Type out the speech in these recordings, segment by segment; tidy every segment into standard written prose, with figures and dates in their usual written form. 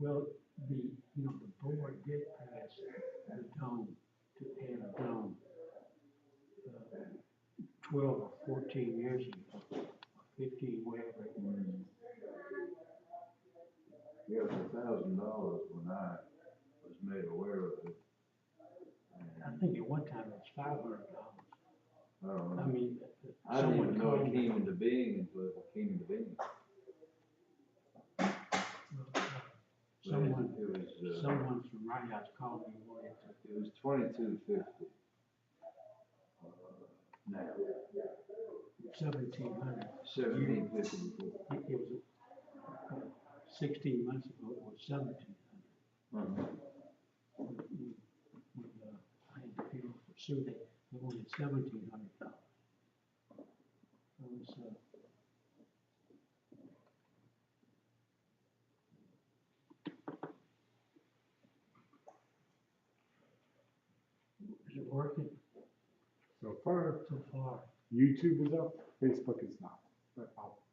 Well, the board did pass the dome, to add a dome, 12 or 14 years ago, or 15, whatever it was. Yeah, it was $1,000 when I was made aware of it. I think at one time it was $500. I don't know. I mean, I didn't someone even know called it me. came into being until it came into being. Someone, It was, someone from Right House called me and wanted to. it was $22.50 now. 1,700. $17.50 before. It was 16 months ago. It was 1,700. When I had to pay for Sue, they wanted $1,700. It was, is it working So far, so far? YouTube is up, Facebook is not.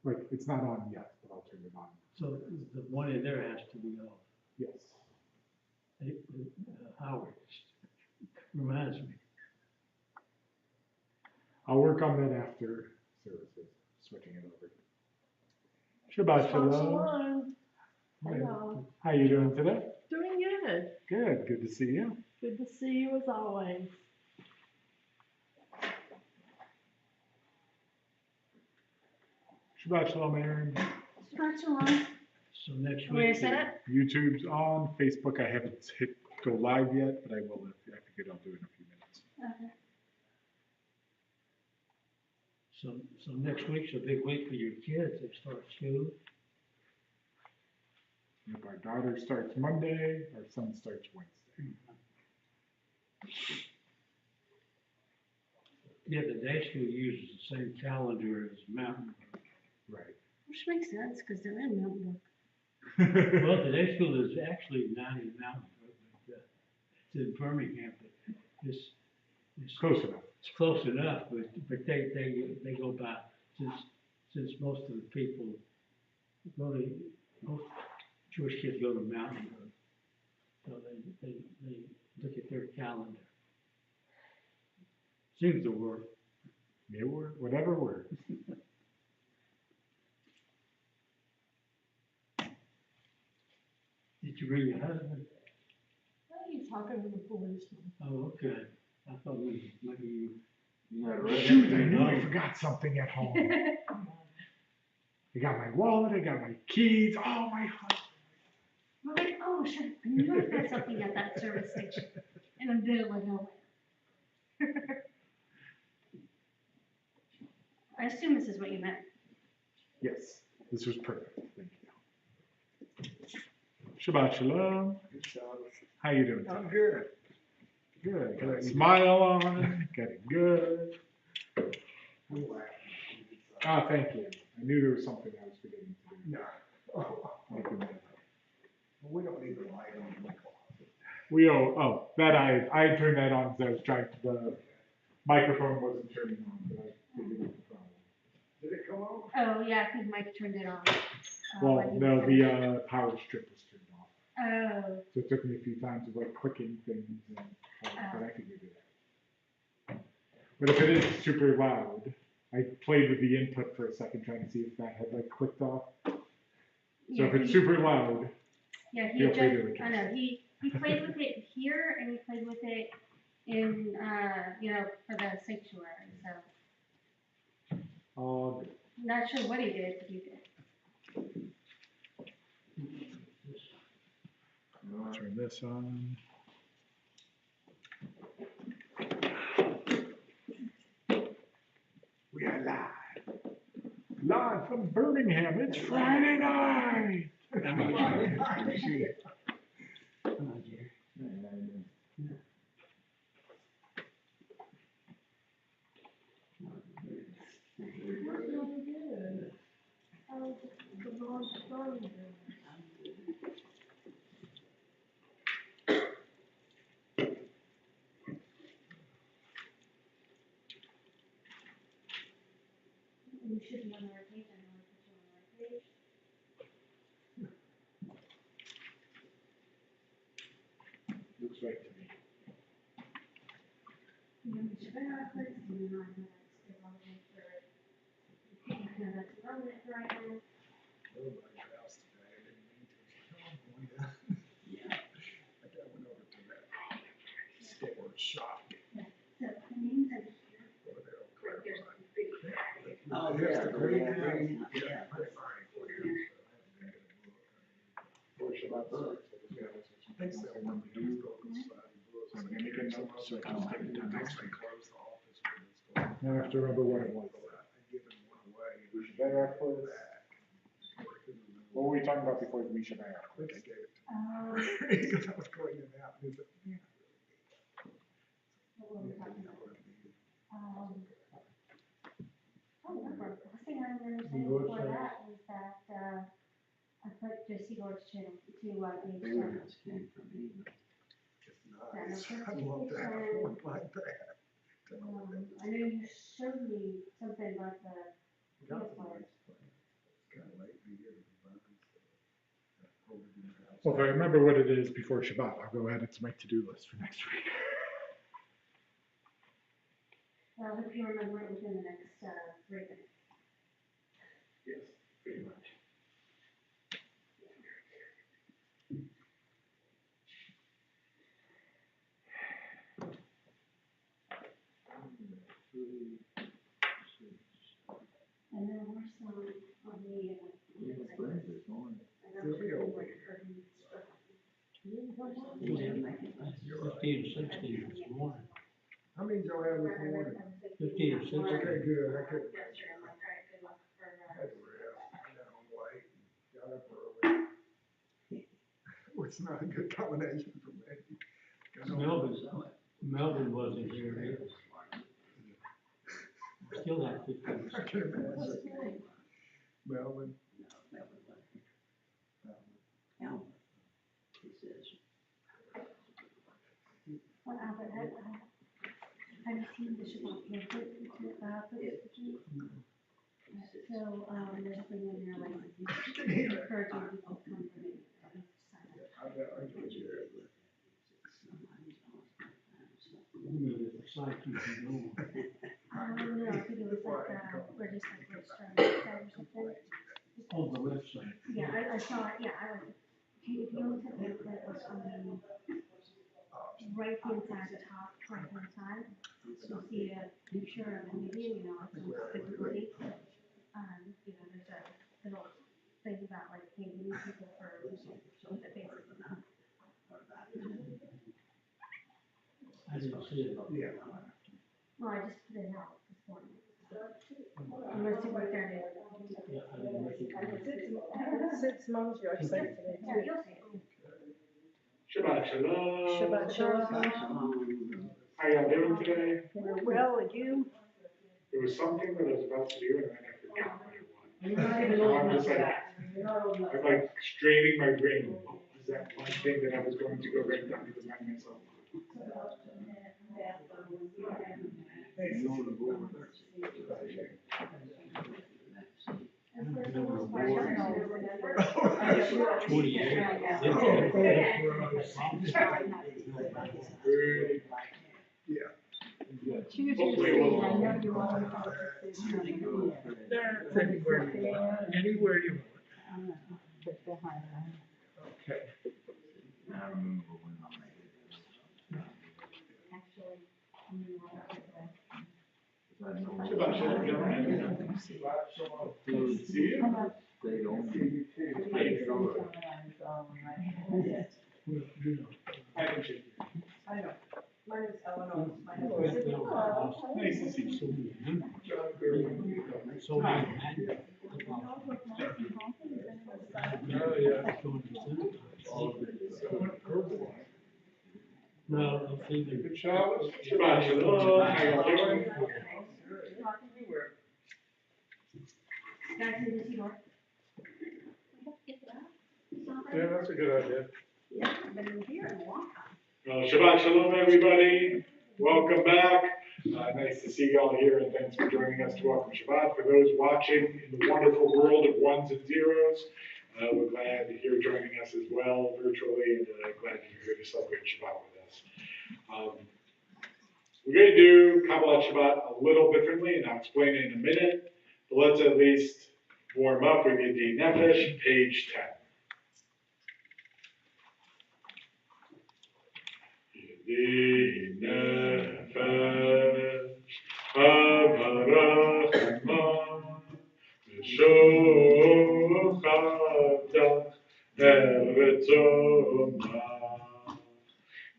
But it's not on yet, but I'll turn it on. So the one in there has to be off. Yes. Howard reminds me. I'll work on that after services, switching it over. Shabbat shalom. Shalom. Hello. How you doing today? Doing good. Good. Good to see you. Good to see you as always. Shabbat shalom, Aaron. Shabbat shalom. So next Where week. is it? YouTube's on. Facebook, I haven't hit go live yet, but I will. I figured I'll do it in a few minutes. Okay. So next week's a big week for your kids. They start school. Yep, our daughter starts Monday. Our son starts Wednesday. Yeah, the day school uses the same calendar as Mountain. Right. Which makes sense because they're in Mountain Brook. Well, the day school is actually not in Mountain, but it's in Birmingham. But it's Close enough. It's close enough, but they go by since most of the people most Jewish kids go to Mountain Road, so they look at their calendar. Seems to work. It works. Whatever works. Did you bring your husband? He's talking to the policeman. Oh, okay. I thought maybe you. You're not ready. Shoot, I knew I forgot something at home. I got my wallet, I got my keys, oh my husband. We're like, oh shit, I knew I had something at that service station. And I'm there like, oh. I assume this is what you meant. Yes, this was perfect. Thank you. Shabbat shalom. How you doing? I'm good. Good. Got a smile on. Getting good. Ah, thank you. I knew there was something I was forgetting to do. No. We don't need the light on the closet. That I turned that on because I was trying to, the microphone wasn't turning on, but I figured out the problem. Did it come on? Oh, yeah, I think Mike turned it on. Well, when he no, was the power strip was turned off. Oh, So it took me a few times of like clicking things, and, but I figured it out. But if it is super loud, I played with the input for a second trying to see if that had like clicked off. So yeah, if it's super loud, yeah, he feel free to just, I adjust. know, he played with it here and he played with it in, for the sanctuary, so. Not sure what he did, but he did. Turn this on. We are live. Live from Birmingham. It's Friday night. We should be on our page, I know, put you on our page. right to me. You know, Shabbat, and then I know that's irrelevant for, you know, that's irrelevant for right now. Everybody's house today, I didn't mean to. I'm going down. Yeah. I got went over to that store shop So the names are here. over there on Right, there's Claremont. a big Yeah. Oh, Here's yeah, the the green, warehouse, green, yeah. that's fine for you. Or should I put? I think so, when we do go to sliding doors. I'm gonna make a note so I can Oh, stick it down next they week. closed the office for this store. Now I have to remember what it was. I'd given one away. We should better have closed. What were we talking about before we should have? I think I gave it to Um, him. Because I was cleaning it out, and he said, man, what were we talking about? I don't remember. The last thing I remember saying Your before service. that was that, I put Jesse Lord's channel to, page They seven. just came from me. it's nice. I love to have one like that. I know you showed me something about the, Got the nice place. It's kind of late in the year to be buying stuff. Over in the house. Well, if I remember what it is before Shabbat, I'll go add it to my to-do list for next week. well, I hope you remember it within the next, 3 minutes. Yes, pretty much. And there were some on the, It was great this morning. I actually like heard him struck. Fifteen or sixteen this morning. How many did y'all have this morning? 15 or 16. Okay, good, I could. Yesterday, I'm like, all right, good luck for, I had to rest, I got home late, got up early. Which is not a good combination for me. Melvin wasn't here either. Still have 15. I can imagine. Melvin, No, that was like, Albert, he says, well, Albert, have you seen the Shabbat pamphlet, for this weekend? So, there's something in there like, encouraging people to come for me. I enjoyed it. The site you can go on. No, I think it was like, we're just like registering website or something. On the website. Yeah, I saw it, yeah, I like, if you look at the pamphlet, it's on the right hand side, the top right hand side, you'll see a picture of a median, you know, like some physically. You know, there's a little thing about like, hey, we need people for, with the faces. I didn't see it. Yeah. Well, I just put it out this morning. Unless you were there to. Yeah, I didn't look at it. Sid Simone's your site today Yeah, too. you'll see it. Shabbat shalom. Shabbat shalom. How y'all doing today? We're well, and you? There was something that I was about to do and then I forgot what it was. You're not even So old I'm enough just for like, that. You're not old enough. I'm like straining my brain. What was that one thing that I was going to go right down to remind myself? Hey, so the board. And for the most part, I don't remember. 28. Yeah. Choose your Hopefully seat, we'll- I know you always have to sit There, anywhere you want. Anywhere you want. sit behind them. Okay. I remember when I made it. Actually, I'm in the Shabbat shalom, gentlemen. Shabbat shalom. Good to see you. They don't. How you doing? I can check you. I know. Mine is Eleanor. Nice to see you. So many members. John Gerber. So many members. Oh, yeah. No, I'll see them. Good Shabbos. Shabbat shalom. How y'all doing? Guys, in the door. Yeah, that's a good idea. Yeah, I've been in here in a long time. Well, Shabbat shalom, everybody. Welcome back. Nice to see y'all here, and thanks for joining us to welcome Shabbat. For those watching in the wonderful world of ones and zeros, we're glad that you're joining us as well virtually, and glad that you're here to celebrate Shabbat with us. this. We're going to do Kabbalat Shabbat a little differently, and I'll explain it in a minute, but let's at least warm up with Yedi Nefesh, page 10. Yedi Nefesh, Avarach Aman, V'shochadach Eretz Omah,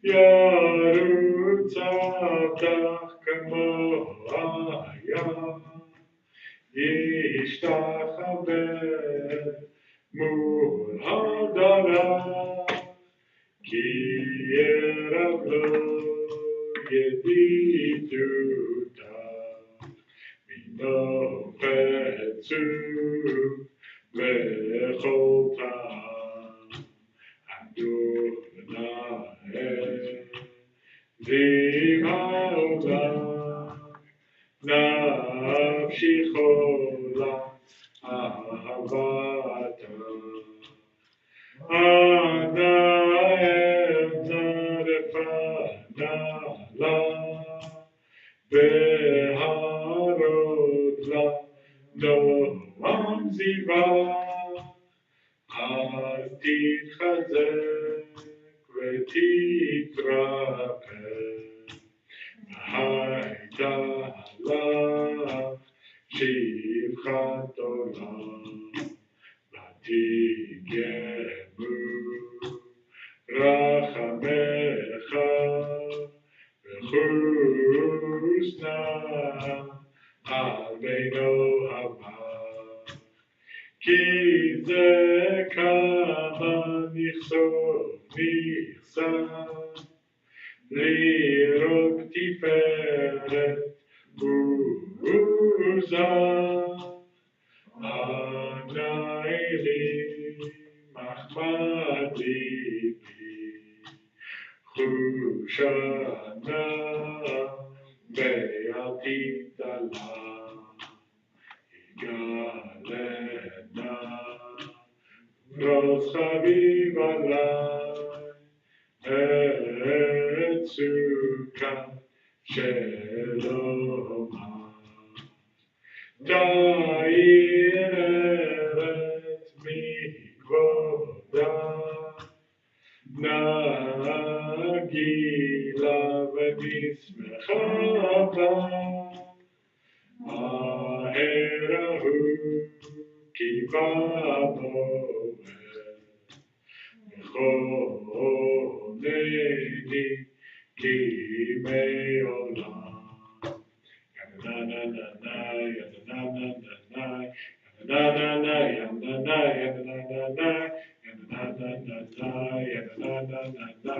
Yarutz Avdach Kamo Hayam, Yishtachaveh Mul Hadarach, Ki Yerav Lo Yedidutach, Mino Chetzu V'chol Ta'am, Adonai Elohim Haolam, Nafshi Chola Ahavata, Ana Emna Refana Beharot La Noam Ziva, אז תתחזק ותתרפא, הייתה לך שפחת עולם, ותגמו רחמך וחוסנה על בינו הבא. כי זה כמה נכסה, לראות תפארת ועוזה, ענה לי מחמד ליבי, חושנה ואל תתעלה. Galena, Ros Chaviv Alai, Et Sukkah Shelomah, Ta'ir Eret Mikvoda, Nagila V'nismecha Ba, Aherahu Kivamoel, Mechoneni Kimei Olam. Yananana, yananana, yananana, yananana, yananana,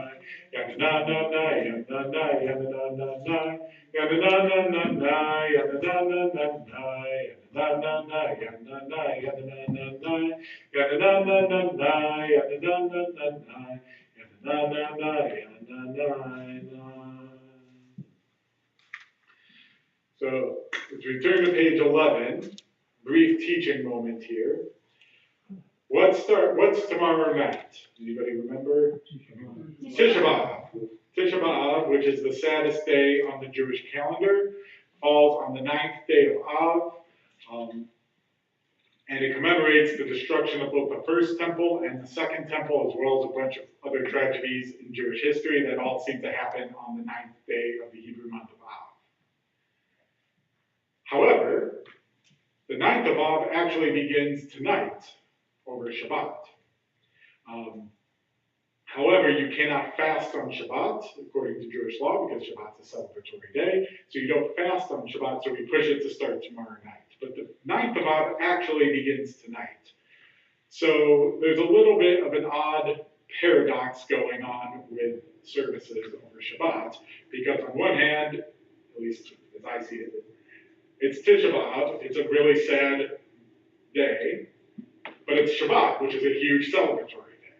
So, as we turn to page 11, brief teaching moment here. What's tomorrow night? Anybody remember? Tisha B'Av. Tisha B'Av, which is the saddest day on the Jewish calendar, falls on the 9th day of Av, and it commemorates the destruction of both the first temple and the second temple, as well as a bunch of other tragedies in Jewish history that all seem to happen on the 9th day of the Hebrew month of Av. However, the 9th of Av actually begins tonight over Shabbat. However, you cannot fast on Shabbat, according to Jewish law, because Shabbat's a celebratory day. So you don't fast on Shabbat, so we push it to start tomorrow night. But the 9th of Av actually begins tonight. So there's a little bit of an odd paradox going on with services over Shabbat, because on one hand, at least as I see it, it's Tisha B'Av, it's a really sad day, but it's Shabbat, which is a huge celebratory day.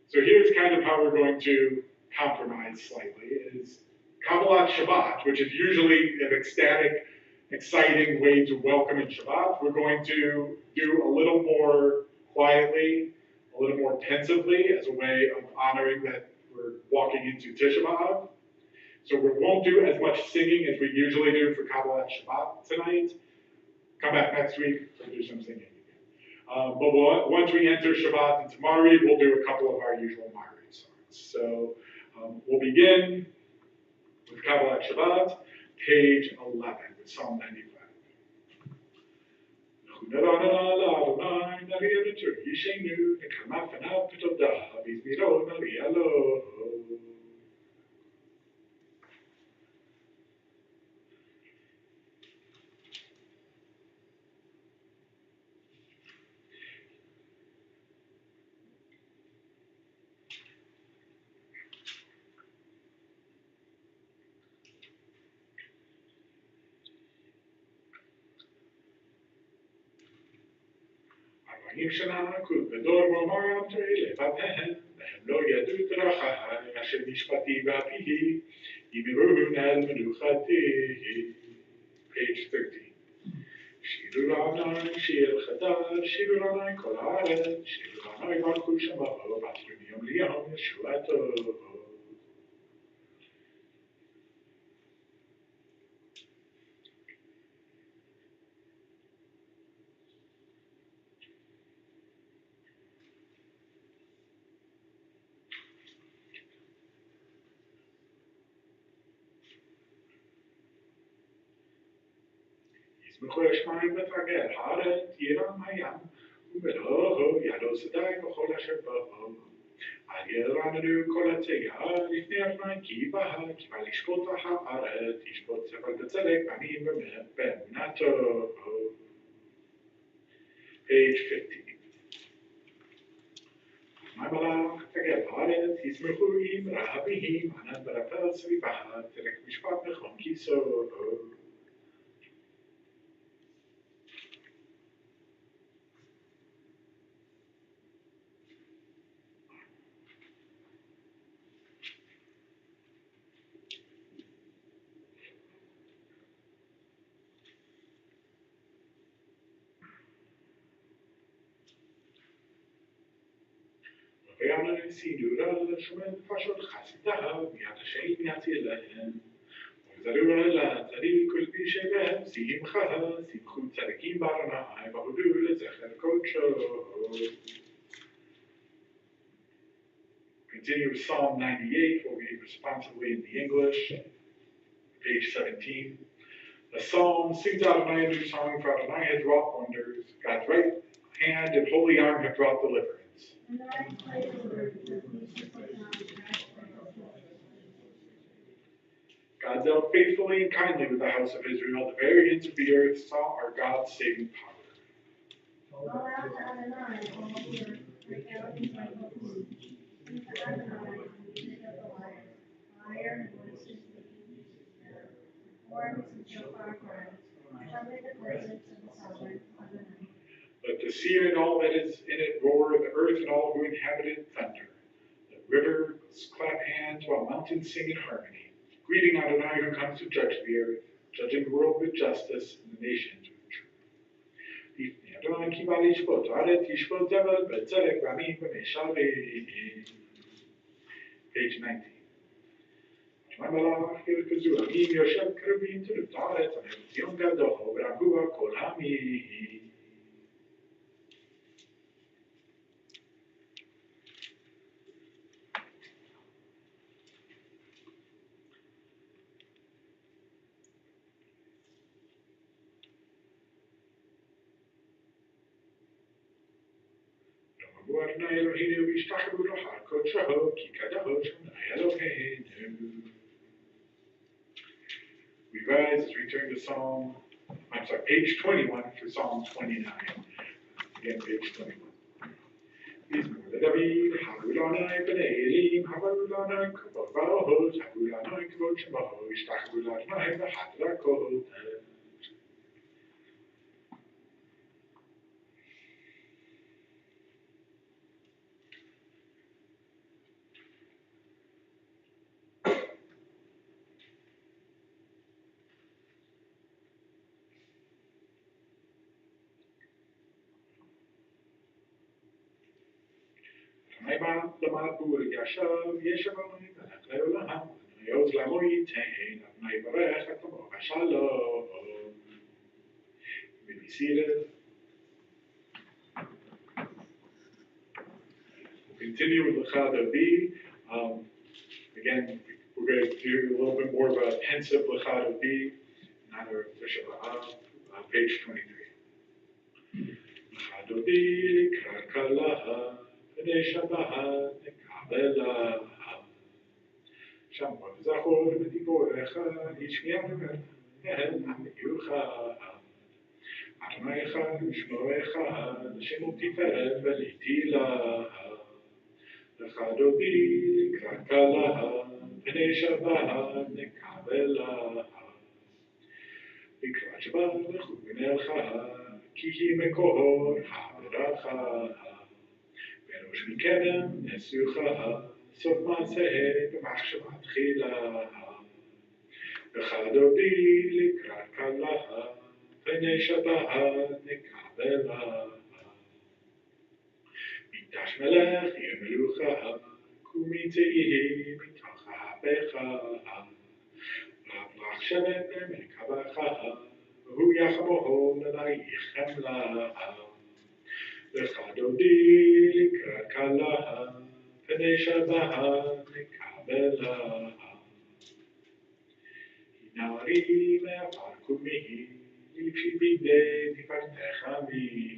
So here's kind of how we're going to compromise slightly, is Kabbalat Shabbat, which is usually an ecstatic, exciting way to welcome in Shabbat, we're going to do a little more quietly, a little more pensively, as a way of honoring that we're walking into Tisha B'Av. So we won't do as much singing as we usually do for Kabbalat Shabbat tonight. Come back next week, we'll do some singing again. But once we enter Shabbat into Mari, we'll do a couple of our usual Mari songs. So we'll begin with Kabbalat Shabbat, page 11, with Psalm 95. אם שנה כל בדור ואומרם תרי לבבהם, והם לא ידעו דרכי, אשר משפטי באפיי, ימירון אל מנוחתי. Page 13. שירו לעניים שיר חדש, שירו לעניים כל הארץ, שירו לעניים ברכו שמו, ועטרו מיום ליום ישועתו. ישמחו השמיים ותרגל הארץ, ירם הים, ובלוהו יעלו שדי בכל אשר בו. אל ירננו כל הצייה, לפני אדוני כי בא לשפוט הארץ, ישפוט סבל בצדק בנים באמונתו. Page 15. מה מלאך תגל הארץ, ישמחו עם רבים, ענן ברפל סביבה, צדק משפט נכון כיסו. ויענו סידורה שומד פשוט חסידה, מיד השם יציל להם. וזרו לצדיק כל פי שבהם, שמחה, שמחו צדיקים באדוני, והודו לזכר קודשו. Continue with Psalm 98, we'll read responsibly in the English, page 17. The psalm sings Adonai a new song, for Adonai has wrought wonders. God's right hand and holy arm have brought deliverance. God dealt faithfully and kindly with the house of Israel. The very ends of the earth saw our God's saving power. Let the sea and all that is in it roar, the earth and all who inhabit it thunder. The rivers clap hands while mountains sing in harmony. Greeting Adonai who comes to judge the earth, judging the world with justice and the nations with truth. Adonai ki bא לשפוט, הארץ ישפוט זבל בצדק ועמים במשאלים. Page 19. שמע מלאך ירכזו עמים יושב קרבים תלות הארץ, ציון גדול ורגוע כל עמים. Adonai Eloheinu v'yishtachavu lo har kodsho, ki kadosh Adonai Eloheinu. We rise as we turn to page 21 for Psalm 29. Again, page 21. Mizmor leDavid, havu l'Adonai b'nei Elim, havu l'Adonai kavod ba'ohot, havu l'Adonai kavod shemo, yishtachavu l'Adonai b'hadrakot. למד בול ישב ישב עמי ולך לעולם, יעוז למו ייתן, אדוני יברך את עמו בשלום. Be seated. We'll continue with Lecha Davi. Again, we're going to do a little bit more of a pensive Lecha Davi in honor of Bishop Ahab, page 23. Lecha Davi Krakalaha, B'nei Shabbat Nekabela, Shamot Zachor B'diborecha, Yishmianu Ehen Amiyucha. Adonai Echad U'Shmo Echad, Hashem U'Tiferet V'Le'Tila. Lecha Dodi Likrat Kalaha, B'nei Shabbat Nekabela. Likrat Shabbat Lechu B'nei Ki Hi Mekor HaBeracha. Berosh Mikedem Nesucha, Sof Ma'aseh B'Machshavat Chila. Lecha Dodi Likrat Kalaha, B'nei Shabbat Nekabela. Mikdash Melech Yemelucha, Kumi Teihi Mitoch HaPecha. Rab Shevet Mekabacha, V'hu Yachamoho L'Laich Chemla. Lecha Dodi Likrat Kalaha, B'nei Shabbat Nekabela. Hinari Me'afar Kumihi, Lipshi Bigdei Tifartecha Mihi.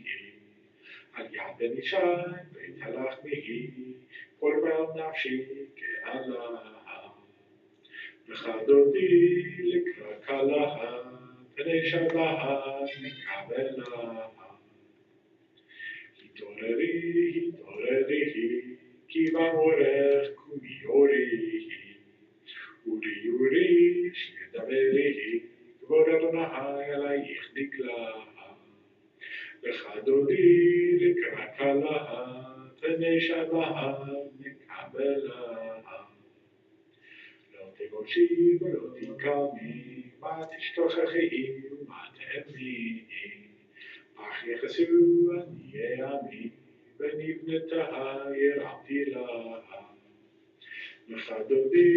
Al Yad Ben Ishai Beit Halach Mihi, Korban Nafshi Ke'ala. Lecha Dodi Likrat Kalaha, B'nei Shabbat Nekabela. Hitoreri, Hitoreri, Ki Va'orech Kumi Orihi. Uri Uri, Shedaverihi, Kvod Adonai Alayich Nikla. Lecha Dodi Likrat Kalaha, B'nei Shabbat Nekabela. Lo tegoshi v'lo tikami, ma tishtochechi u'ma te'emi. Ach yechesu aniyei ami, v'nivneta yeramti laha. Lecha Dodi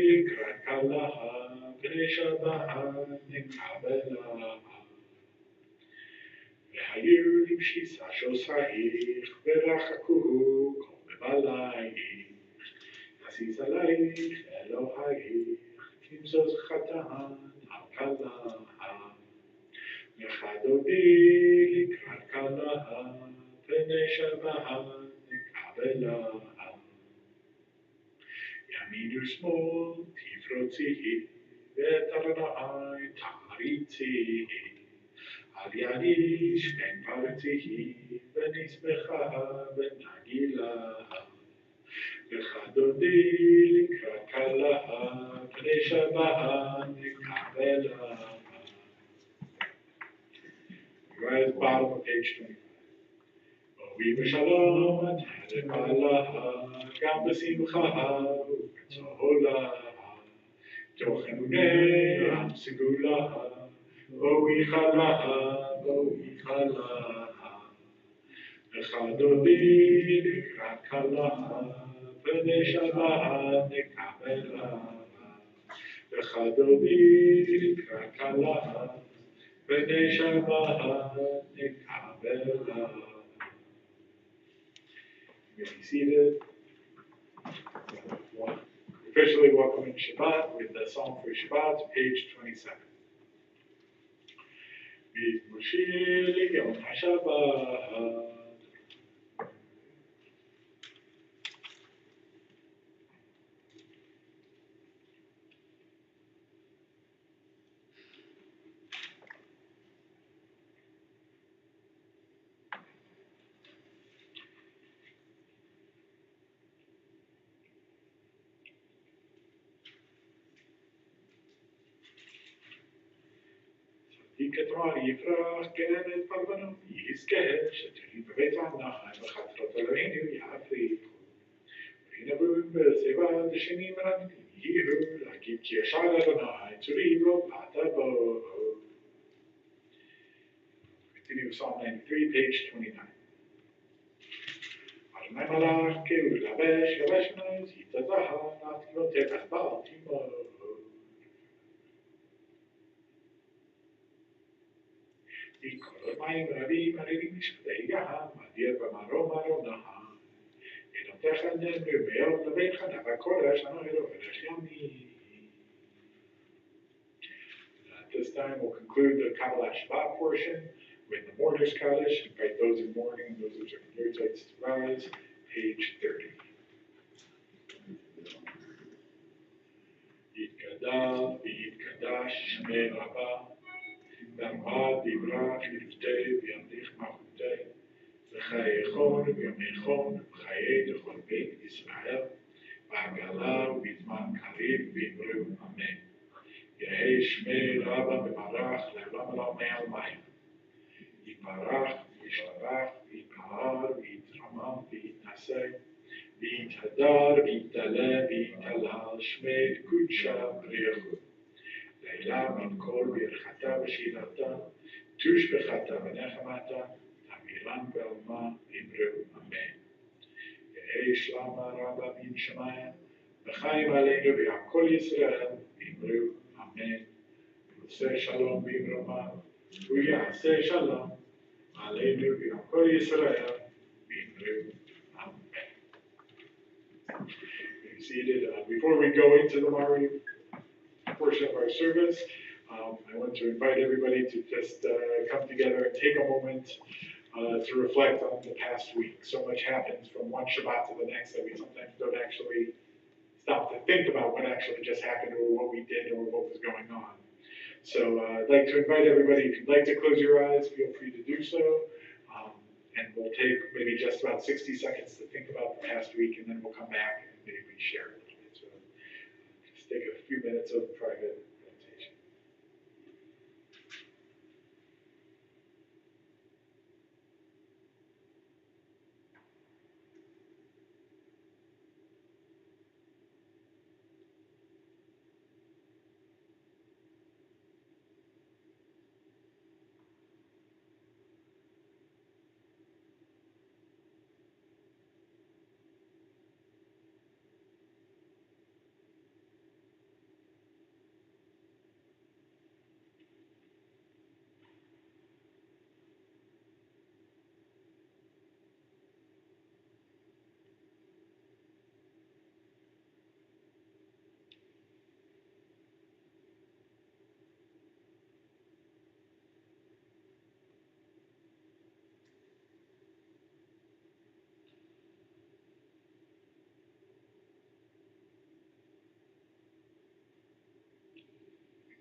Likrat Kalaha, B'nei Shabbat Nekabela. V'hayu Limshisa Shosraich, V'rachakuhu Kol Bebalayich. Aziz Alayich Elohayich, Kimzos Chatan Al Kalaha. Lecha Dodi Likrat Kalaha, B'nei Shabbat Nekabela. Yamin u'shmol tifrotzihi, v'et Adonai ta'aritzihi. Al yadish ben paritzihi, v'nismecha v'nagila. Lecha Dodi Likrat Kalaha, B'nei Shabbat Nekabela. Rise bottom of page 25. Ovi b'shalom ateret ba'alaha, gam b'simcha u'b'tzola. Toch emunei am segula, ovi chalaha, ovi chalaha. Lecha Dodi Likrat Kalaha, B'nei Shabbat Nekabela. Lecha Dodi Likrat Kalaha, B'nei Shabbat Nekabela. You may be seated. Officially welcoming Shabbat with the Psalm for Shabbat, page 27. B'Mosheh Yom HaShabbat. Yikatra Yifrach Genet Parvanu Yizkeh Shetuli B'Beit HaNachai B'Chatrot Eloheinu Yafrichu. V'Yinavun B'Seva D'Shenim Ramitim Yihu L'Hagid Ki Yashar Adonai Tzuri Bo B'Ata Bo. Continue with Psalm 93, page 29. Malach Keu Lavesh Laveshmez Yitazaha Natkinotek Asbal Timo. Ikolot Mayim Rabim Arivim Mishptei Yaha Madir Bamaro Maro Naha. Enotecha Nemru Meot Lavecha Navakoresh Anohiro Veresh Yami. At this time, we'll conclude the Kabbalat Shabbat portion with the Mourner's Kaddish. Invite those in mourning and those which are in yurtzeites to rise. Page 30. Yitgadal v'yitgadash shmei Rabbah, v'amad divrach yiftei v'yamlich malchutei, v'chayechon v'yamechon v'chayei l'chol beit Yisrael, v'agala v'bizman karev v'imru amen. Yehei shmei Rabbah v'barach le'olam olam me'almayim. Yiparach v'yishtarach v'yipahar v'yitramam v'yitnaseh. V'yithadar, v'yitale, v'yitalal, shmei kudsha b'riachut. Leila min kol birchata v'shirata, tushbechata v'nechamata, tamiran b'alma, v'imru amen. Yehei shlama rabba min shamayim, v'chaim aleinu v'yakol Yisrael, v'imru amen. V'yoseh shalom v'imromav, v'yaseh shalom, aleinu v'yakol Yisrael, v'imru amen. Be seated. Before we go into the Mari portion of our service, I want to invite everybody to just come together and take a moment to reflect on the past week. So much happens from one Shabbat to the next that we sometimes don't actually stop to think about what actually just happened or what we did or what was going on. So I'd like to invite everybody, if you'd like to close your eyes, feel free to do so. And we'll take maybe just about 60 seconds to think about the past week, and then we'll come back and maybe share a little bit. So just take a few minutes of private meditation.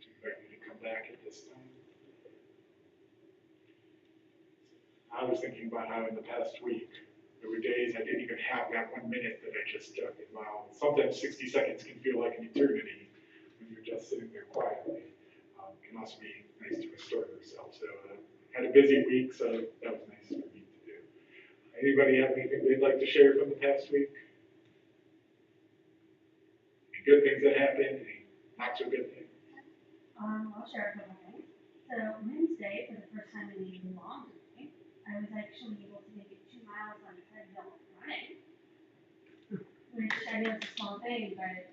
I invite you to come back at this time. I was thinking about how in the past week, there were days I didn't even have that 1 minute that I just took. And wow, sometimes 60 seconds can feel like an eternity when you're just sitting there quietly. It can also be nice to restore yourself. So had a busy week, so that was nice for me to do. Anybody have anything they'd like to share from the past week? Any good things that happened, any not so good things? I'll share a couple things. So Wednesday, for the first time in a long time, I was actually able to make it 2 miles on a treadmill running, which I know is a small thing, but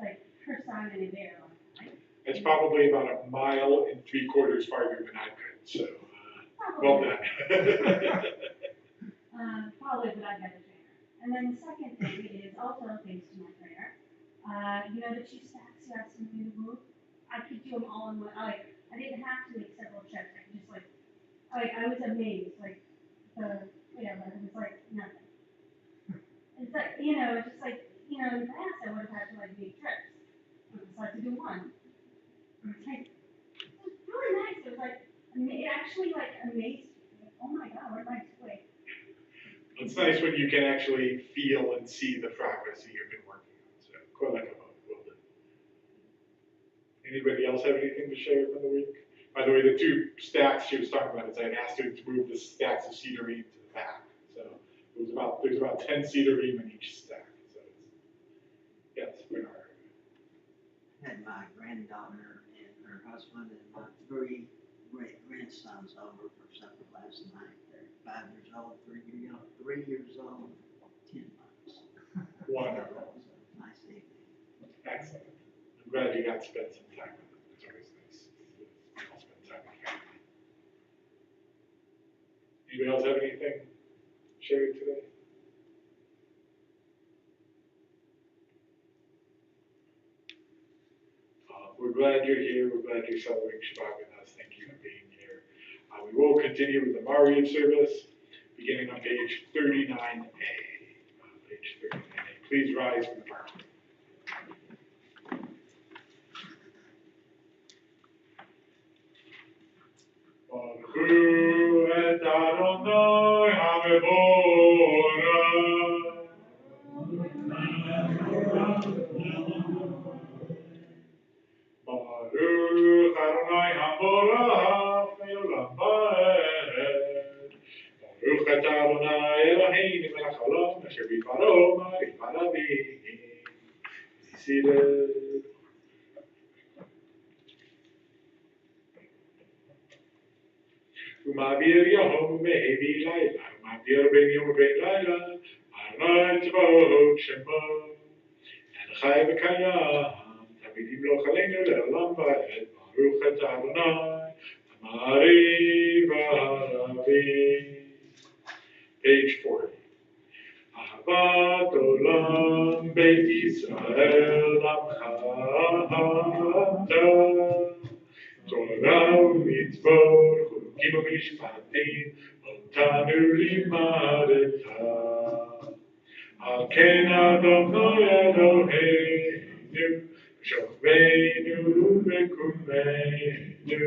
like first time in a very long time. It's probably about 1.75 miles farther than I could, so well done. Probably, but I got a trainer. And then the second thing is also thanks to my trainer. You know the 2 stacks you asked me to move? I could do them all in one. I didn't have to make several checks. I could just I was amazed. It was like nothing. It's like, it's just like, in the past I would have had to make trips. I decided to do one. It was really nice. It was it actually amazed me. Oh my God, what am I doing? It's nice when you can actually feel and see the progress that you've been working on. So, well done. Anybody else have anything to share from the week? By the way, the 2 stacks she was talking about is I'd asked her to move the stacks of cedar ream to the back. So there's about 10 cedar ream in each stack. So yes, Bernard. I had my granddaughter and her husband and my 3 great grandsons over for supper last night. They're 5 years old, 3 years old, 10 months. Wonderful. Nice evening. Excellent. I'm glad you got to spend some time with them. It's always nice to spend time with family. Anybody else have anything shared today? We're glad you're here. We're glad you're celebrating Shabbat with us. Thank you for being here. We will continue with the Marian service beginning on page 39A. Page 39A. Please rise for the Marian. Baruch et Adonai Baruch Adonai HaMorach Me'olam Va'ed. Baruch et Adonai Eloheinu melech haolam asher b'dvaro ma'arif ha'navim. Be seated. Uma'avir yom u'me'evi layla, uma'avir ben yom u'ben layla, Adonai tzvaot shemo. חי וקיים, תמיד ימלוך עלינו לעולם ועד, ברוך אתה אדוני, המעריב הרבים. Page 40. אהבת עולם בית ישראל עמך אתה, תורה ומצוות, חוקים ומשפטים, אותנו לימדת. על כן אדוני אלוהינו, שוכבנו וקומנו,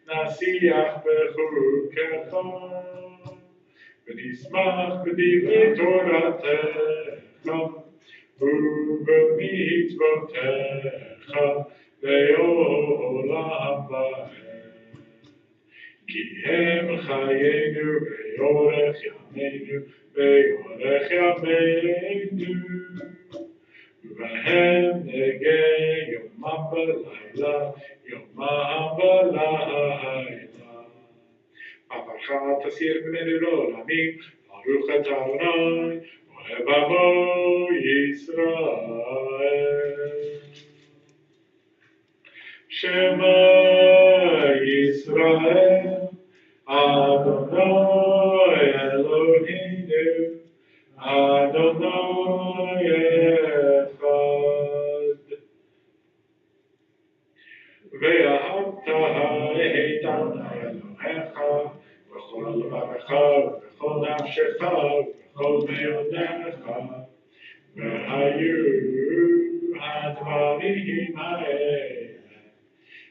נשיח בחוקך, ונשמח בדברי תורתך, ובמצוותיך, לעולם ועד. כי הם חיינו באורך ימינו, באורך ימינו, ובהם נגע יומם בלילה, יומם בלילה. עברך תסיר ממנו לעולמים, ברוך אתה אדוני, אוהב עמו ישראל. שמע ישראל, Adonai Eloheinu, Adonai Echad. ואהבת את אדוני אלוהיך בכל לבבך ובכל נפשך ובכל מאודך, והיו הדברים האלה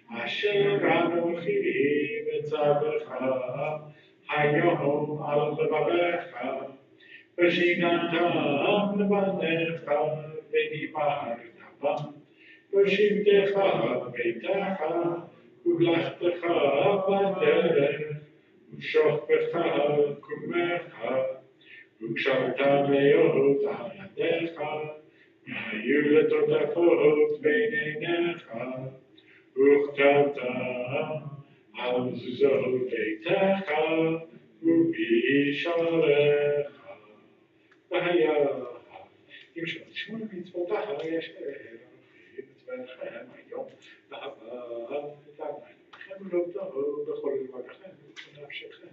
אשר אנוכי מצווך היום על לבבך, ושיננתם לבניך ודיברת בם, בשבתך בביתך ובלכתך בדרך, ושוכבך קומך, וקשרת מאוד על ידיך, והיו לטוטפות בין עיניך, וכתבת על מזוזות ביתך ובשעריך. והיה אם שמע מצוותיך אשר אנוכי מצווכם היום לאהבת את אדוני אלוהיכם ולעובדו בכל לבבכם ובכל נפשכם.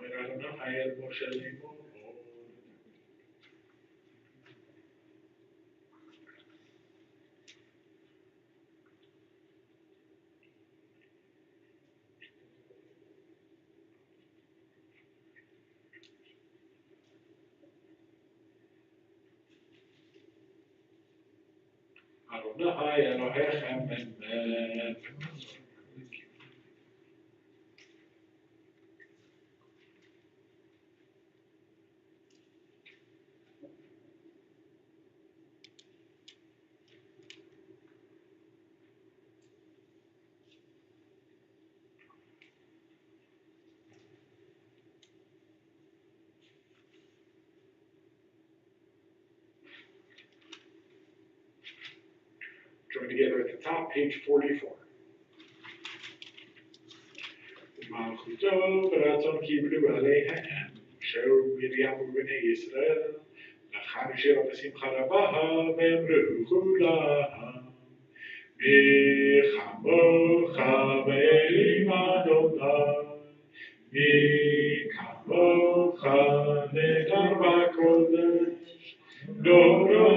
ויאמר אדוני אל משה לאמור, אדוני אלוהיכם אמת. Join together at the top, page 44. Malchuto v'ratzon kibru aleihem, Moshe Miriam u'bnei Yisrael, Lachan Shira v'simcha rabaha, ve'emru chulam, Mi chamocha ve'elim Adonai, Mi kamocha nedar v'kodesh, Doro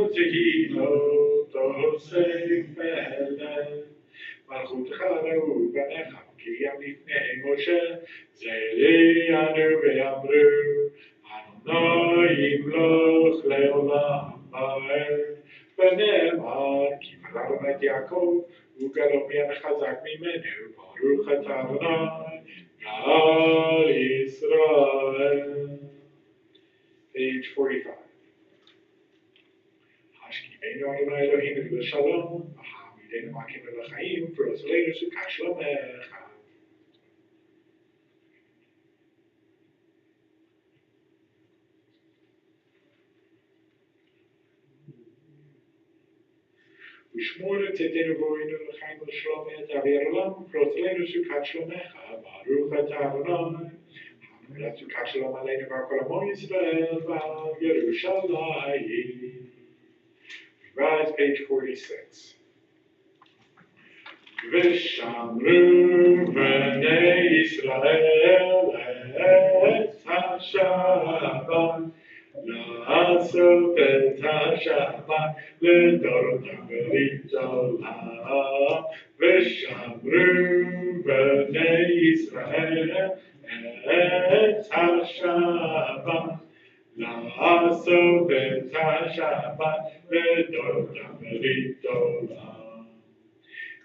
tehilot oseh be'eleh, Malchutcha rahu v'necha, Ki yam lifnei Moshe, Ze'lianu ve'amru, Adonai yimloch le'olam va'ed, ונאמר, כי פרענו את יעקב, וגלו בי המחזק ממנו, ברוך אתה אדוני, גאל ישראל. Page 45. השכיבנו אדוני אלוהינו לשלום, העמידנו מעקינו לחיים, פרוס עלינו סוכת שלומך. ושמור צאתנו בואנו לחיים ולשלום את אבי העולם, פרוס עלינו סוכת שלומך, ברוך אתה אדוני, העמדת סוכת שלום עלינו ועל כל עמו ישראל ועל ירושלים. Rise, page 46. ושמרו בני ישראל את השבת, לעשות את השבת לדורותם ברית עולם. ושמרו בני ישראל את השבת, לעשות את השבת לדורותם ברית עולם.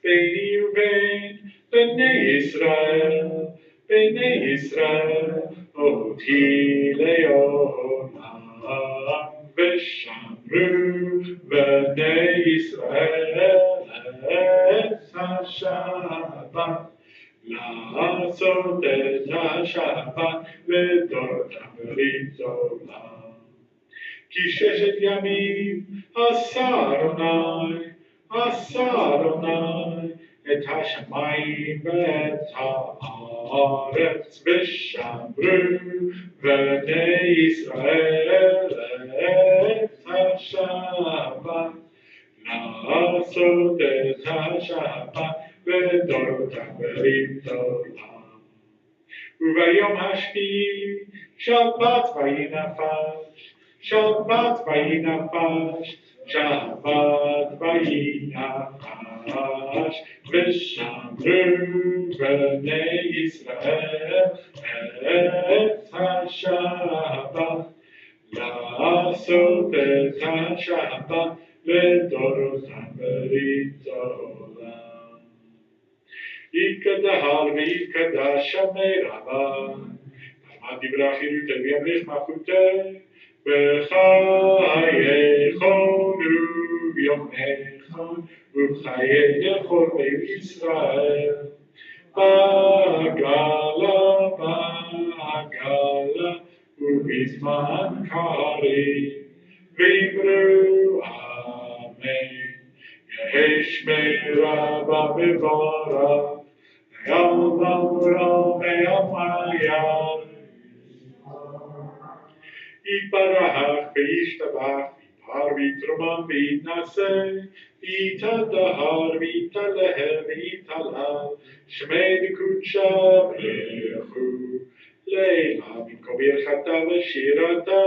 ביני ובין בני ישראל, בני ישראל, אותי לעולם. ושמרו בני ישראל את השבת, לעשות את השבת לדורותם ברית עולם. כי ששת ימים עשה אדוני את השמיים ואת הארץ, ושמרו בני ישראל את השבת, לעשות את השבת לדורותם ברית עולם. וביום השביעי שבת ויהי נפש, שבת ויהי נפש, שבת ויהי נפש, ושמרו בני ישראל את השבת, לעשות את השבת לדורותם ברית עולם. יתקדש ויתקדש שמי רבה, תלמד דברי חירות וימליך מלכותך, בחייכון וביומכון ובחיי כל בית ישראל. בעגלה ובזמן קריב, ואמרו אמן. יהי שמי רבה מבורך, ויעלם אורו ויאמר. יתברך וישתבח, יתהר ויתרומם ויתנשא, ויתהדר ויתהלל ויתהלל, שמי דקודשא ברכו, לעילא במקום ברכתה ושירתה,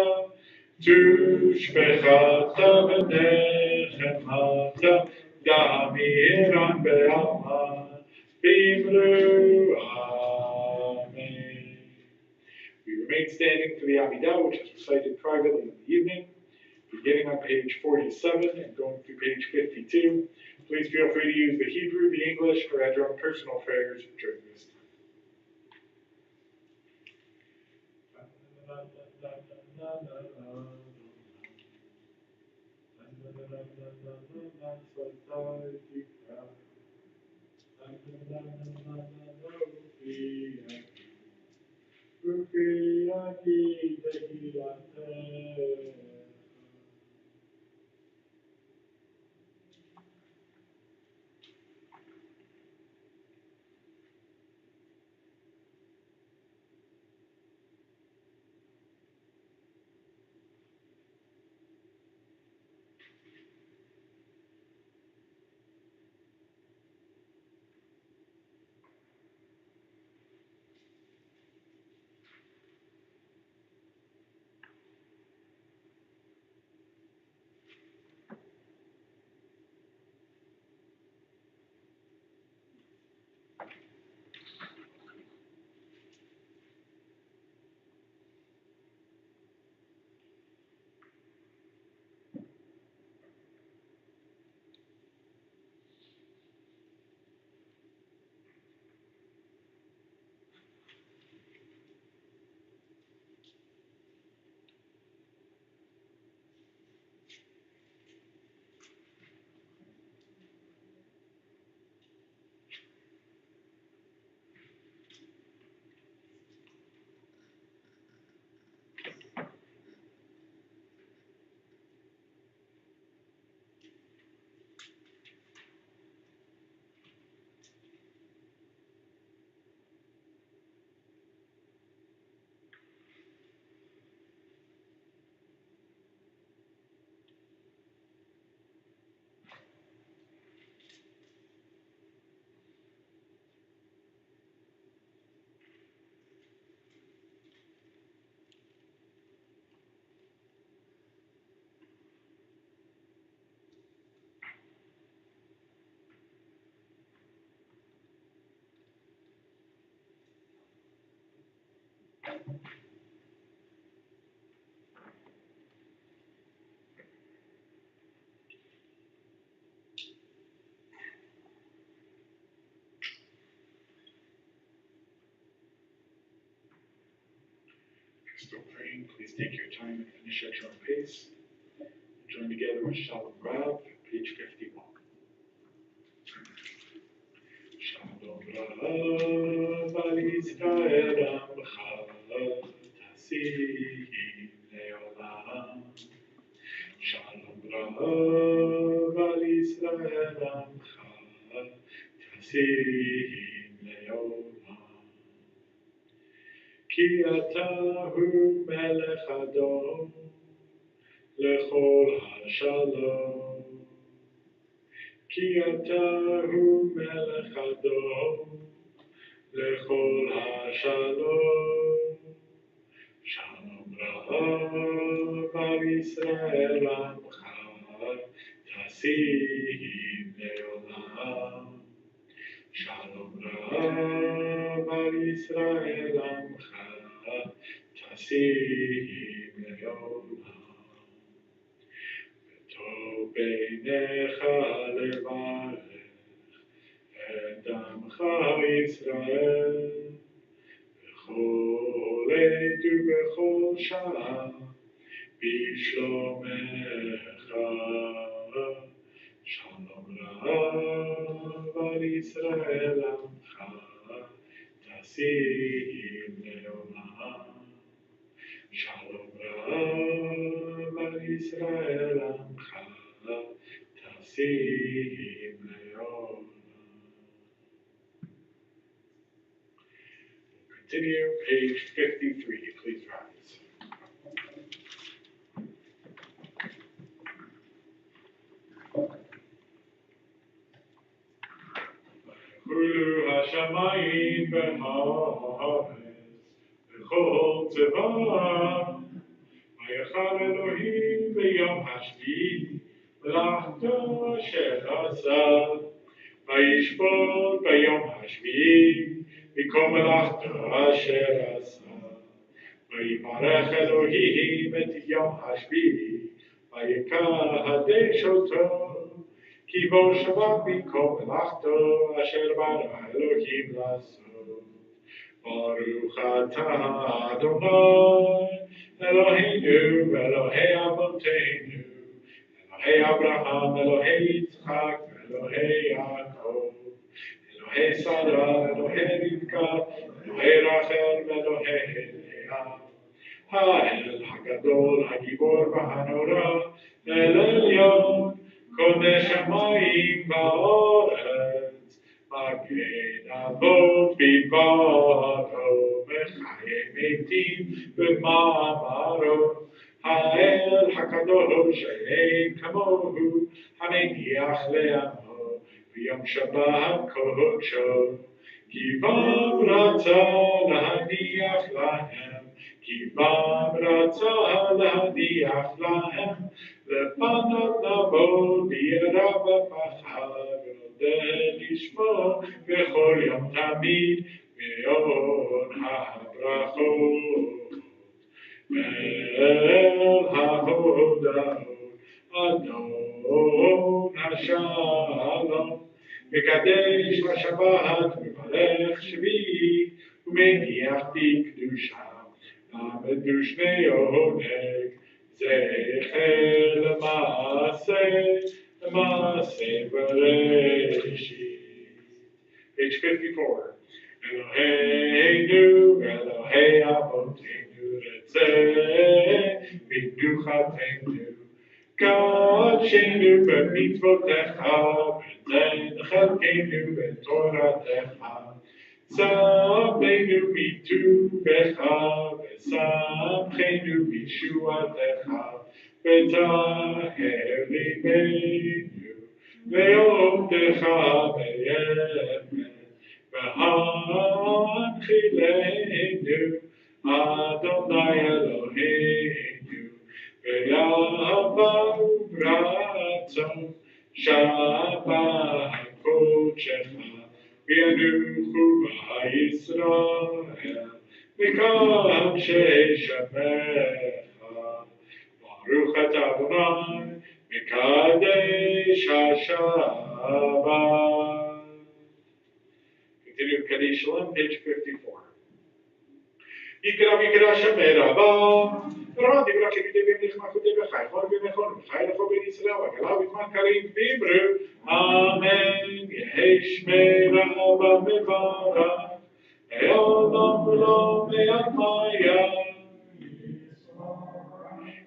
תושבחתה ונחמתה, דמירן בעלמא, ואמרו אמן. We remain standing for the Amidah, which is recited privately in the evening, beginning on page 47 and going through page 52. Please feel free to use the Hebrew, the English, or add your own personal prayers during this time. still praying, please take your time and finish at your own pace. Join together with Shalom Rab, page 51. Shalom Rab al Yisrael Amcha Tasim Leolam. Shalom Rab al Yisrael Amcha Tasim Leolam. Ki atahu melech adon lechol hashalom. Ki atahu melech adon lechol hashalom. Shalom rab al Yisrael amcha tasim leolam. Shalom rab al Yisrael amcha tasim leolam. V'tov beinecha levarech et amcha Yisrael b'chol עת ובכל שעה בשלומך. Shalom rab al Yisrael amcha tasim leolam. Shalom rab al Yisrael amcha tasim leolam. Continue, page 53, please rise. Ulu hashamayim v'haaretz v'chol tzevah v'yachal Elohim b'yom hashvi v'lachto asher asa v'yishpot b'yom hashvi v'kol melachto asher asa v'yiparech Elohim et yom hashvi v'yikadesh oto כי בו שבת במקום מלאכתו אשר ברא אלוהים לעשות. ברוך אתה אדוני אלוהינו ואלוהי אבותינו, אלוהי אברהם, אלוהי יצחק, אלוהי יעקב, אלוהי שרה, אלוהי רבקה, אלוהי רחל ואלוהי לאה. האל הגדול, הגיבור והנורא, אל עליון, קודש המים בארץ, מגן אבות בדברו, מחיי מתים במאמרו. האל הקדוש אין כמוהו, המניח לעמו ביום שבת קודשו. כי בם רצה להניח להם, כי בם רצה להניח להם, לפניו נבוא ביראה ופחד, ונודה לשמו בכל יום תמיד, מעון הברכות ואל ההודאות. אדון השלום מקדש לשבת, מברך שביעי ומניח בקדושה, למד ושני עונג זכר למעשה בראשית. Page 54. Eloheinu, Elohei Avotenu, Retzeh Minduchatenu, Kadshenu b'mitzvotecha, v'ten chelkenu b'toratecha, Tzavenu b'tuvecha, v'samchenu b'yeshuatecha, v'taher libeinu, ve'ovdecha be'emet, v'hanchilenu, Adonai Eloheinu, ve'yahava u'bratzon, Shabbat kodeshecha, v'yanuchu b'Yisrael, v'kadshei shemecha. Baruch atah Adonai, mekadesh HaShabbat. Continue with Kaddish Shalom, page 54. יקרא שמי רבה, ורמת דברה כבידי במלך מלכותי וחי חור במכון וחי לכו בן ישראל וגלה בזמן קרים ואמרו אמן יהי שמי רבה מברך העולם ולא מהמיה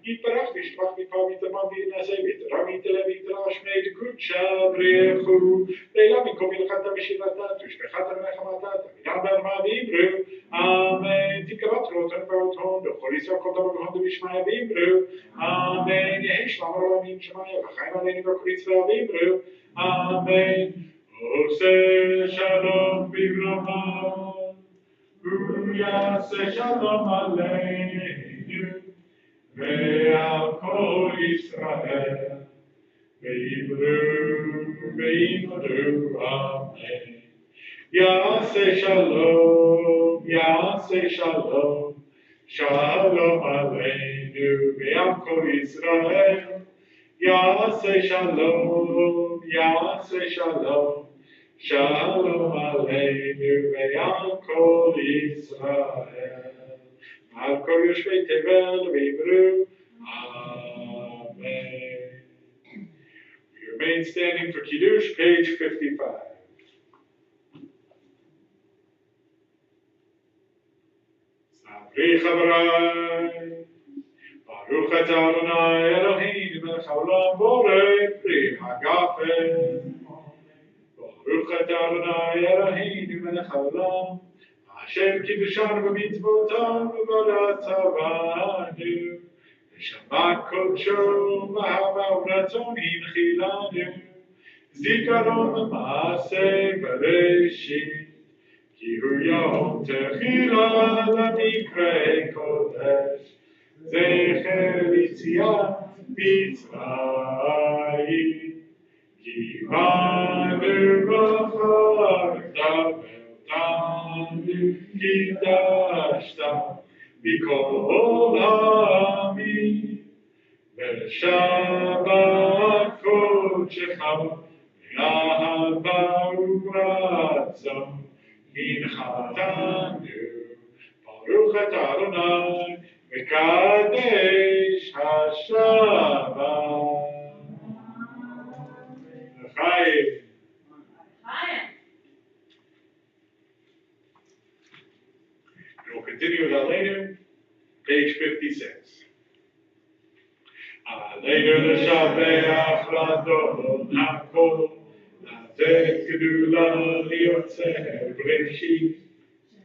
יתברך וישבח מפעם יתרמן וינעשה ויתרם יתלה ויתרש מי דקודשה בריחו לילה מקום הלכתה ושירתה תושבחת ונחמתה תמידה ברמה ואמרו אמן תקרא תרותן ואותון וכל ישראל כל דבר גהון ובשמיה ואמרו אמן יהי שלום העולמים שמיה וחיים עלינו וכל ישראל ואמרו אמן עושה שלום בברמה הוא יעשה שלום עלינו ועל כל ישראל ויאמרו אמן יעשה שלום שלום עלינו ועל כל ישראל יעשה שלום שלום עלינו ועל כל ישראל על כל יושבי תבל ואמרו Amen. We remain standing for Kiddush, page 55. Sabri Chavrai, Baruch atah Adonai Eloheinu melech haolam borei pri hagafen. Baruch atah Adonai Eloheinu melech haolam Hashem kiddushan v'mitzvotav v'baratzavanu Shabbat kodsho v'hava u'ratzon hinchilanu Zikaron v'maaseh bereshit Ki hu yom techila l'mikrei kodesh Zecher yitziat Mitzrayim Ki banu v'charta Kiddashta B'kol ha'amim B'shabbat kodshecha B'ahava u'ratzon Hinchatanu Baruch atah Adonai Mekadesh HaShabbat L'chaim. We'll continue with that later. Page 56. Later the Shabbat Radon Hakol Latet Gedula Liotzer Breshit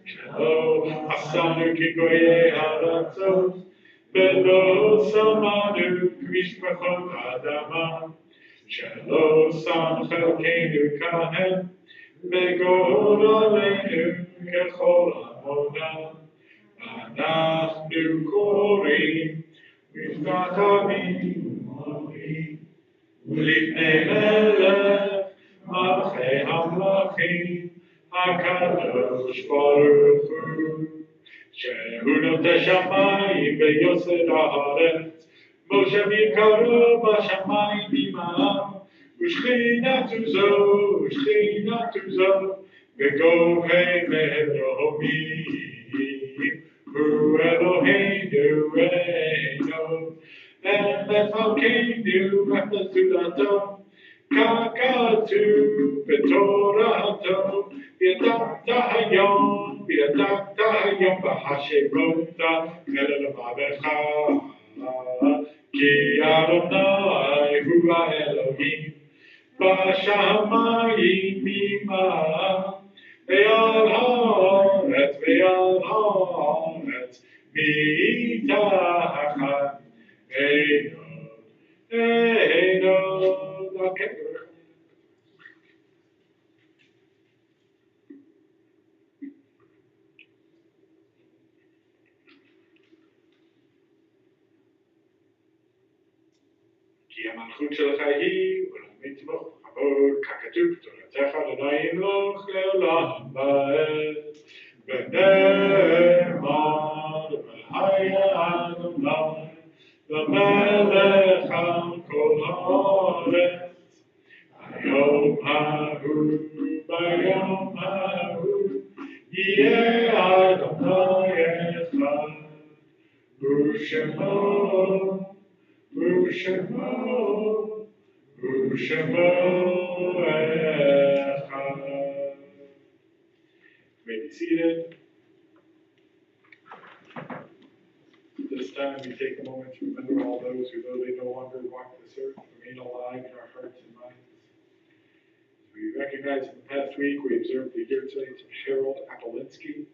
Shelo Asanu Kigoye Haratzot Velo Samanu Kmishpachot Adama Shelo Sam Chelkeinu Kahem Vegod Aleinu Kechol Amonah אנחנו קוראים מפתח המינורים ולפני מלך מלכי המלכים הקדוש ברוך הוא שהוא נוטה שמיים ויוסד הארץ משה יקרו בשמיים עמם ושכינתו זו בגובה מרומי Hu Eloheinu Eino, Elefalkeinu Epezulato, Kakatu Betorato, V'yadakta Hayom B'Hashemota, Elelavavecha, Ki Adonai Hu Elohim, B'Shamayim Imam, Ve'al haaretz mitachat einod. Okay. כי המלכות שלך היא עולמית תמוך עבור ככתוב תורתך אדוני ימלוך לעולם ועד ונאמר והיה אדוני למלך על כל הארץ ביום ההוא יהיה אדוני אחד Ushemo, Ushemo, Ushemo Echad. You may be seated. This time we take a moment to remember all those who, though they no longer walk this earth, remain alive in our hearts and minds. As we recognize in the past week, we observed the yahrzeit of Harold Apolinsky,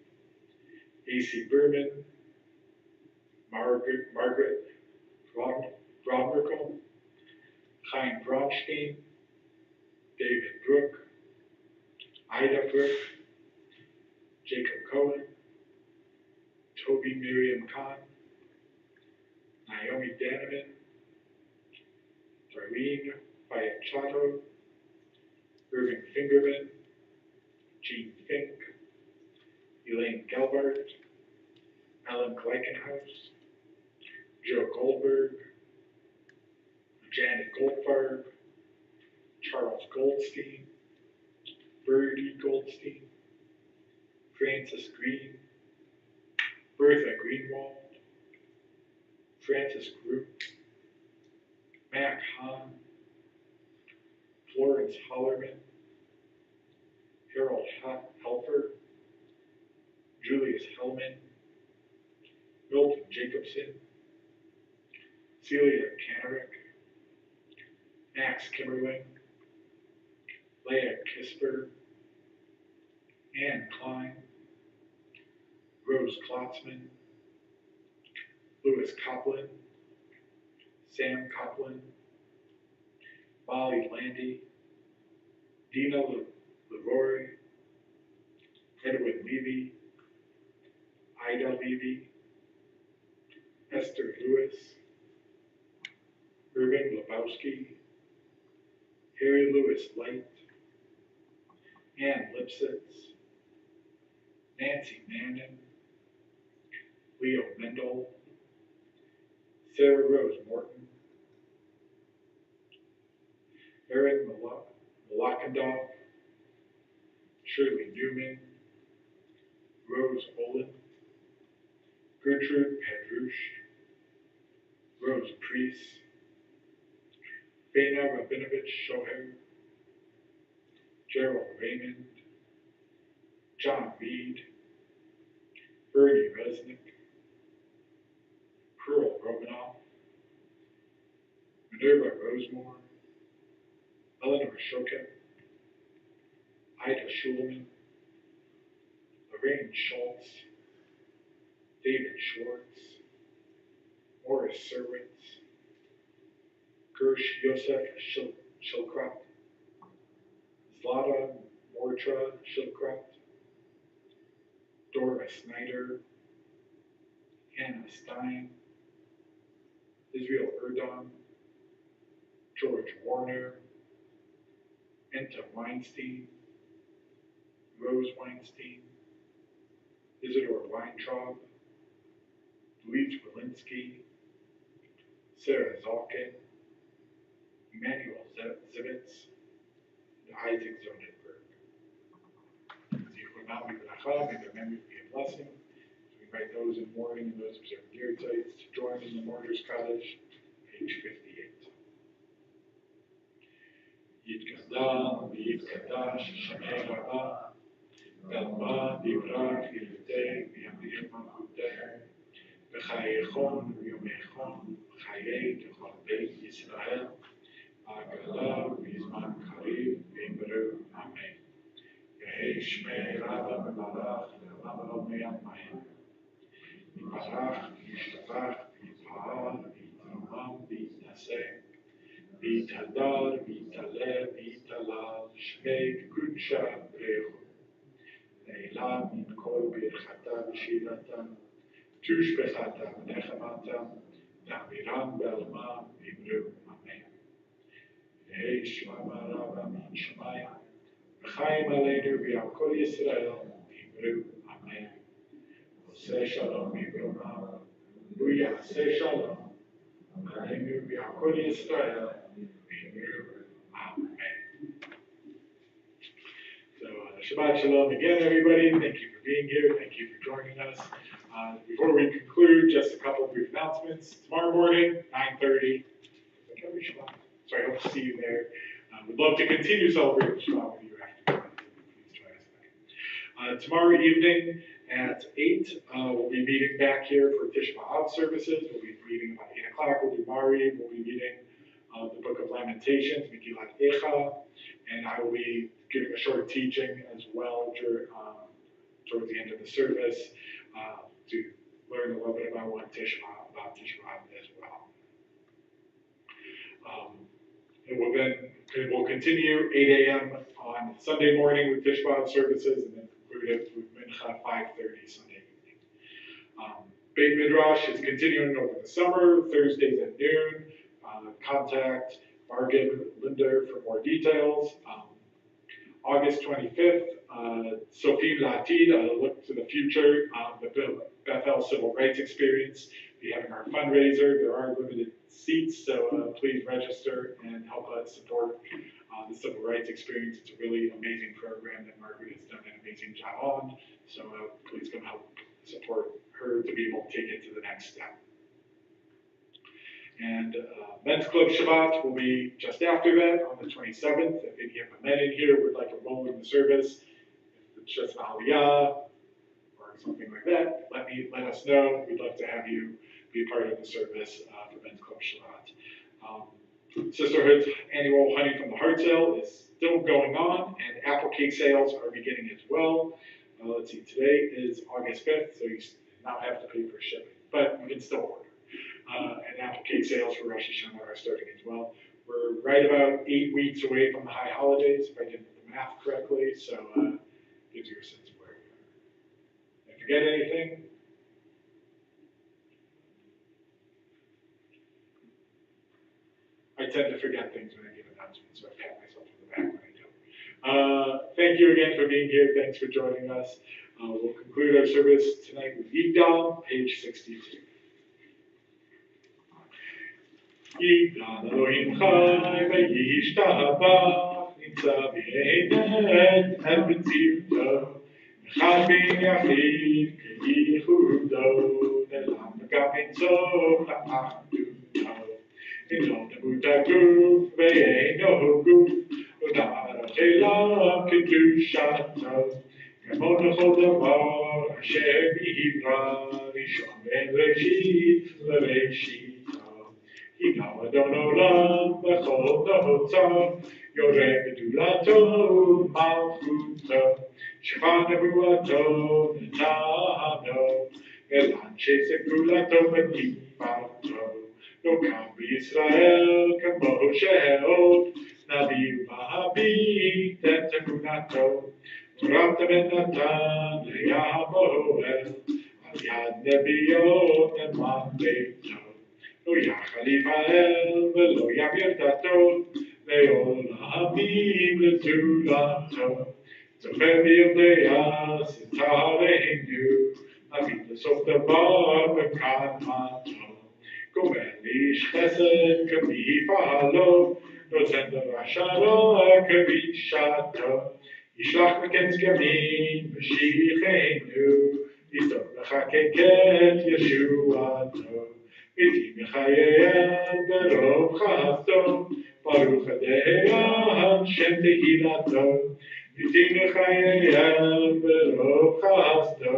A.C. Berman, Margaret Brommerkel, Chaim Bronstein, David Brooke, Ida Brooke, Jacob Cohen, Toby Miriam Kahn, Naomi Daneman, Darlene Fiachato, Irving Fingerman, Gene Fink, Elaine Gelbart, Ellen Gleichenhaus, Joe Goldberg, Janet Goldfarb, Charles Goldstein, Birdie Goldstein, Francis Green, Bertha Greenwald, Francis Group, Mac Hahn, Florence Hollerman, Harold Helfer, Julius Hellman, Milton Jacobson, Celia Kannerick, Max Kimmerling, Leah Kisper, Anne Klein, Rose Klotzman, Louis Coplin, Sam Coplin, Molly Landy, Dina Leroy, Edwin Levy, Ida Levy, Esther Lewis, Irving Lebowski, Harry Lewis Light, Ann Lipsitz, Nancy Manning, Leo Mendel, Sarah Rose Morton, Erin Malakandov, Shirley Newman, Rose Olin, Gertrude Pedrush, Rose Priest, Faina Rabinovich Shoher, Gerald Raymond, John Reed, Bernie Resnick, Pearl Romanoff, Minerva Rosemore, Eleanor Shokin, Ida Schulman, Lorraine Schultz, David Schwartz, Morris Serwitz, Gersh Yosef Shilkrat, Zlata Mortra Shilkrat, Dora Snyder, Hannah Stein, Israel Erdon, George Warner, Enta Weinstein, Rose Weinstein, Isidore Weintraub, Louise Walensky, Sarah Zalkin, Emmanuel Zivitz, and Isaac Zonenberg. Zichronam Yibracha, may their memory be a blessing. We invite those in mourning and those observing yahrzeit to join in the mourner's cottage, page 58. Yitkadam, Yitkadash, Shemei Rabba, Galma, Yivrach, Yilutei, Yamir Malchutei, B'chayechon, Yomechon, B'chayei, T'chol Beit Yisrael, Agala, V'izman Karib, V'imberu, Amen. Yehei Shmei Rabba Mebarach, Rabba Me'am Mahem. Yiparach, Yishtabach, Yipa'al, Yitamam, Yitnaseh, Yitadar, Yitaleh, Yitalal, Shmei Kudsha, Brechu. Le'ilam, Min Kol Birchata, V'shirata, Tushbechata, V'nechamata, Ta'miram Be'alma, V'imru, Amen. Yehei Shmama Rabba Min Shemaya, V'chaim Aleinu V'yal Kol Yisrael, V'imru, Amen. Oseh Shalom Yibronam, V'yaseh Shalom, Aleinu V'yal Kol Yisrael, V'imru, Amen. So, Shabbat Shalom again, everybody. Thank you for being here. Thank you for joining us. Before we conclude, just a couple of brief announcements. Tomorrow morning, 9:30. So I hope to see you there. We'd love to continue celebrating Shabbat with you after. Please join us then. Tomorrow evening at 8, we'll be meeting back here for Tisha B'Av services. We'll be meeting about 8 o'clock. We'll do Mari. We'll be meeting the Book of Lamentations, Megillat Echa, and I will be giving a short teaching as well towards the end of the service to learn a little bit about Tisha B'Av as well. We'll continue 8 a.m. on Sunday morning with Tisha B'Av services, and then conclude it with Mincha 5:30 Sunday evening. Beit Midrash is continuing over the summer, Thursdays at noon. Contact Bargain Linder for more details. August 25th, Sophie Latid, a look to the future, the Bethel Civil Rights Experience. Be having our fundraiser. There are limited seats, so please register and help us support the Civil Rights Experience. It's a really amazing program that Margaret has done an amazing job on, so please come help support her to be able to take it to the next step. And Men's Club Shabbat will be just after that on the 27th. If any of the men in here would like to roll in the service, if it's just an aliyah or something like that, let us know. We'd love to have you be a part of the service for Men's Club Shabbat. Sisterhood's annual Honey from the Heart sale is still going on, and apple cake sales are beginning as well. Let's see, today is August 5th, so you now have to pay for shipping, but you can still order. And apple cake sales for Rosh Hashanah are starting as well. We're right about 8 weeks away from the high holidays, if I did the math correctly, so gives you a sense of where we are. Did I forget anything? I tend to forget things when I give announcements, so I pat myself on the back when I don't. Thank you again for being here. Thanks for joining us. We'll conclude our service tonight with Yigdal, page 62. Yigdal Elohim Chai v'yishtabach nitzah v'yeinet et b'tzivto echad bin yachid k'yichudo nelam v'gam sof la'achduto Eno nemuta guf ve'eno guf Odara chelam kedushato Kamo nechol davar asher nivra rishon ben reshit l'reshito Yigdal Adon Olam b'chol notzar Yoreh gedulato malchuto Shema nevuato netano Elanche segulato v'kipato No kam b'Yisrael kamo she'od Navi u'mahabit et emunato Torata ben Natan le'Yamoel Al yad nebiyot eman beito Lo yachal Yifa'el v'lo yamir dato Le'olamim lezulato Zocher b'yodea sitareinu Navit l'sof davar b'kadmato Gomer l'ish chesed k'mifa'alo Nozen l'rashara k'vishato Yishlach m'ketz yamin v'shichenu Yistok l'cha keket Yeshuato V'ti mechayel berov chasto Baruch Adonai Shem Tehilato V'ti mechayel berov chasto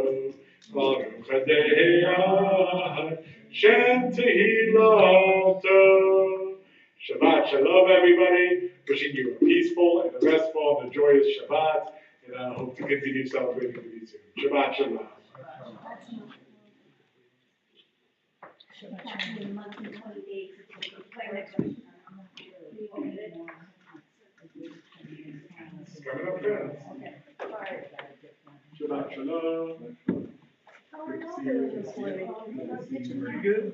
Baruch Adonai Shem Tehilato Shabbat Shalom, everybody. Wishing you a peaceful and a restful and a joyous Shabbat, and I hope to continue celebrating with you soon. Shabbat Shalom. It's coming up fast. Shabbat Shalom. Pretty good.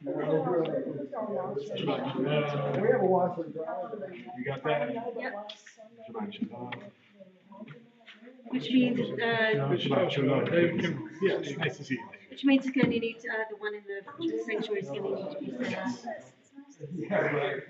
Shabbat Shalom. We have a washer and dryer. You got that? Yep. Shabbat Shalom. Which means, Shabbat Shalom. Yes, nice to see you. which means it's gonna need, the one in the sanctuary is gonna need to be set up. Yeah, right.